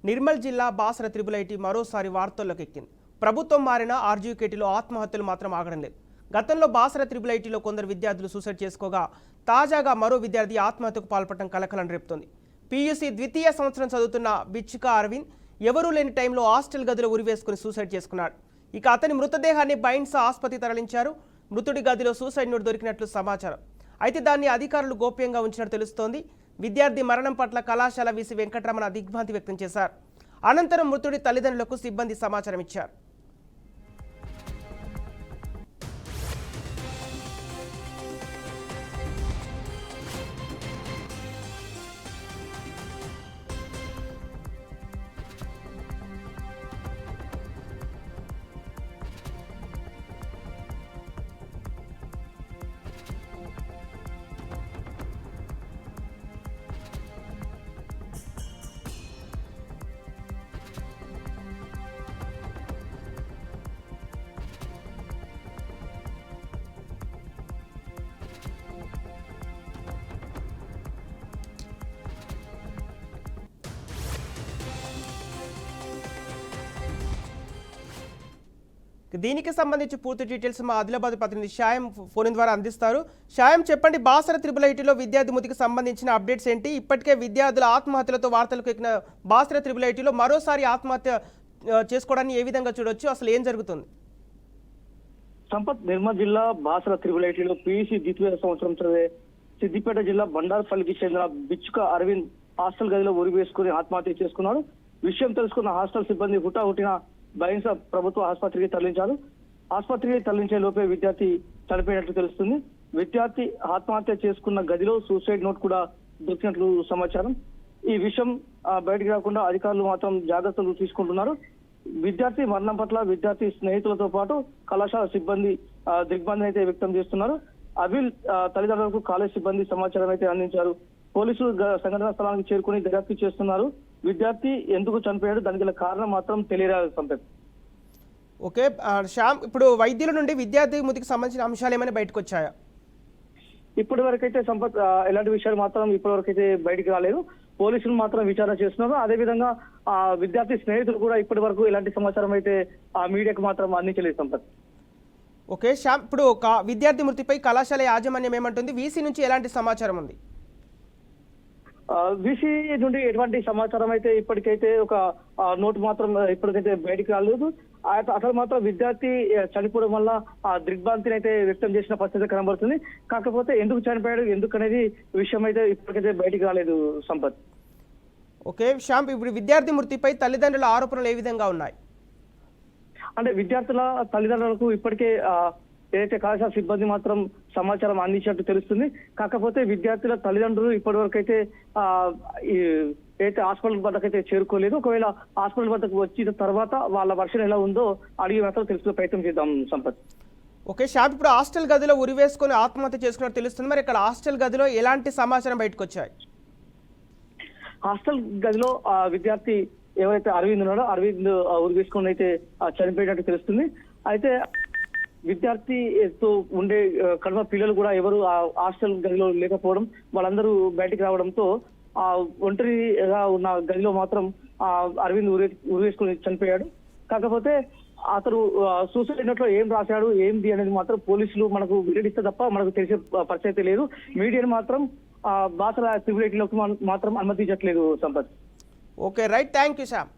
నిర్మల్ జిల్లా Basara triple IT మరోసారి వార్తల్లోకి ఎక్కింది. ప్రభుత్వం మారిన ఆర్జీకేటీలో ఆత్మహత్యలు మాత్రం ఆగడం లేదు. గతంలో బాసర త్రిబుల్ ఐటీలో కొందరు విద్యార్థులు సూసైడ్ చేసుకోగా తాజాగా మరో విద్యార్థి ఆత్మహత్యకు పాల్పడటం కలకలం రేపుతోంది. పీయూసీ ద్వితీయ సంవత్సరం చదువుతున్న బిచ్చుక అరవింద్ ఎవరూ లేని టైంలో హాస్టల్ గదిలో ఉరివేసుకుని సూసైడ్ చేసుకున్నాడు. ఇక అతని మృతదేహాన్ని బైండ్సా ఆసుపత్రికి తరలించారు. మృతుడి గదిలో సూసైడ్ నోట్ దొరికినట్లు సమాచారం. అయితే దాన్ని అధికారులు గోప్యంగా ఉంచినట్టు తెలుస్తోంది. విద్యార్థి మరణం పట్ల కళాశాల వీసీ వెంకటరమణ దిగ్భ్రాంతి వ్యక్తం చేశారు. అనంతరం మృతుడి తల్లిదండ్రులకు సిబ్బంది సమాచారం ఇచ్చారు. దీనికి సంబంధించి పూర్తి డీటెయిల్స్ మా ఆదిలాబాద్ ప్రతినిధి షాయం ఫోన్ ద్వారా అందిస్తారు. షాయం, చెప్పండి, బాసర త్రిబుల్ ఐటీలో విద్యార్థి మృతికి సంబంధించిన అప్డేట్స్ ఏంటి? ఇప్పటికే విద్యార్థుల ఆత్మహత్యలతో వార్తలకు ఎక్కిన బాసర త్రిబుల్ ఐటీలో మరోసారి ఆత్మహత్య చేసుకోవడాన్ని ఏ విధంగా చూడొచ్చు? అసలు ఏం జరుగుతుంది? సంపత్, నిర్మల్ జిల్లా బాసర త్రిబుల్ ఐటీలో పీయూసీ ద్వితీయ సంవత్సరం చదివే సిద్దిపేట జిల్లా బండార్పల్లికి చెందిన బిచ్చుక అరవింద్ హాస్టల్ గదిలో ఉరి వేసుకుని ఆత్మహత్య చేసుకున్నాడు. విషయం తెలుసుకున్న హాస్టల్ సిబ్బంది హుటాహుటిన బైంసా ప్రభుత్వ ఆసుపత్రికి తరలించారు. ఆసుపత్రికి తరలించే లోపే విద్యార్థి చనిపోయినట్లు తెలుస్తుంది. విద్యార్థి ఆత్మహత్య చేసుకున్న గదిలో సూసైడ్ నోట్ కూడా దొరికినట్లు సమాచారం. ఈ విషయం బయటకు రాకుండా అధికారులు మాత్రం జాగ్రత్తలు తీసుకుంటున్నారు. విద్యార్థి మరణం పట్ల విద్యార్థి స్నేహితులతో పాటు కళాశాల సిబ్బంది దిగ్బంధం అయితే వ్యక్తం చేస్తున్నారు. అభిల్ తల్లిదండ్రులకు కాలేజ్ సిబ్బంది సమాచారం అయితే అందించారు. పోలీసులు సంఘటనా స్థలానికి చేరుకుని దర్యాప్తు చేస్తున్నారు. విద్యార్థి ఎందుకు చనిపోయాడు, దానికి గల కారణం మాత్రం తెలియరాదు. సంపత్, ఓకే శ్యామ్, ఇప్పుడు వైద్యుల నుండి విద్యార్థి మృతికి సంబంధించిన అంశాలు ఏమైనా బయటకు వచ్చాయా? ఇప్పటి వరకైతే సంపత్ ఎలాంటి విషయాలు మాత్రం ఇప్పటి వరకు అయితే బయటికి రాలేదు. పోలీసులు మాత్రం విచారణ చేస్తున్నారు. అదేవిధంగా విద్యార్థి స్నేహితులు కూడా ఇప్పటి వరకు ఎలాంటి సమాచారం అయితే ఆ మీడియాకు మాత్రం అందించలేదు. సంపత్, ఓకే శ్యామ్, ఇప్పుడు విద్యార్థి మృతిపై కళాశాల యాజమాన్యం ఏమంటుంది? వీసీ నుంచి ఎలాంటి సమాచారం ఉంది? వీసీ నుండి ఎటువంటి సమాచారం అయితే ఇప్పటికైతే ఒక నోటు మాత్రం ఇప్పటికైతే బయటికి రాలేదు. అసలు మాత్రం విద్యార్థి చనిపోవడం వల్ల ఆ దిగ్భ్రాంతిని అయితే వ్యక్తం చేసిన పరిస్థితి కనబడుతుంది. కాకపోతే ఎందుకు చనిపోయాడు, ఎందుకు అనేది విషయం అయితే ఇప్పటికైతే బయటికి రాలేదు. సంపత్, ఓకే శ్యామ్, ఇప్పుడు విద్యార్థి మృతిపై తల్లిదండ్రుల ఆరోపణలు ఏ విధంగా ఉన్నాయి? అంటే విద్యార్థుల తల్లిదండ్రులకు ఇప్పటికే ఏదైతే కళాశాల సిబ్బంది మాత్రం సమాచారం అందించినట్టు తెలుస్తుంది. కాకపోతే విద్యార్థుల తల్లిదండ్రులు ఇప్పటి వరకు అయితే ఏదైతే హాస్పిటల్ వద్దకైతే చేరుకోలేదు. ఒకవేళ హాస్పిటల్ వద్దకు వచ్చిన తర్వాత వాళ్ళ వర్షన్ ఎలా ఉందో అడిగి మాత్రం తెలుసుకునే ప్రయత్నం చేద్దాం. సంపత్, ఓకే శ్యామ్, ఇప్పుడు హాస్టల్ గదిలో ఉరివేసుకొని ఆత్మహత్య చేసుకున్నట్టు తెలుస్తుంది. మరి ఇక్కడ హాస్టల్ గదిలో ఎలాంటి సమాచారం బయటకు వచ్చాయి? హాస్టల్ గదిలో విద్యార్థి ఎవరైతే అరవింద్ ఉన్నాడో అరవింద్ ఉరివేసుకొని అయితే చనిపోయినట్టు తెలుస్తుంది. అయితే విద్యార్థితో ఉండే కడమ పిల్లలు కూడా ఎవరు ఆ హాస్టల్ గదిలో లేకపోవడం, వాళ్ళందరూ బయటికి రావడంతో ఆ ఒంటరిగా ఉన్న గదిలో మాత్రం అరవింద్ ఉరివేసుకుని చనిపోయాడు. కాకపోతే అతను సూసైడ్ నోట్లో ఏం రాశాడు ఏంది అనేది మాత్రం పోలీసులు మనకు వెల్లడిస్తే తప్ప మనకు తెలిసే పరిస్థితి లేదు. మీడియాని మాత్రం బాసర త్రిబుల్ ఐటీలోకి మాత్రం అనుమతించట్లేదు. Sampath, okay right, thank you Shyam.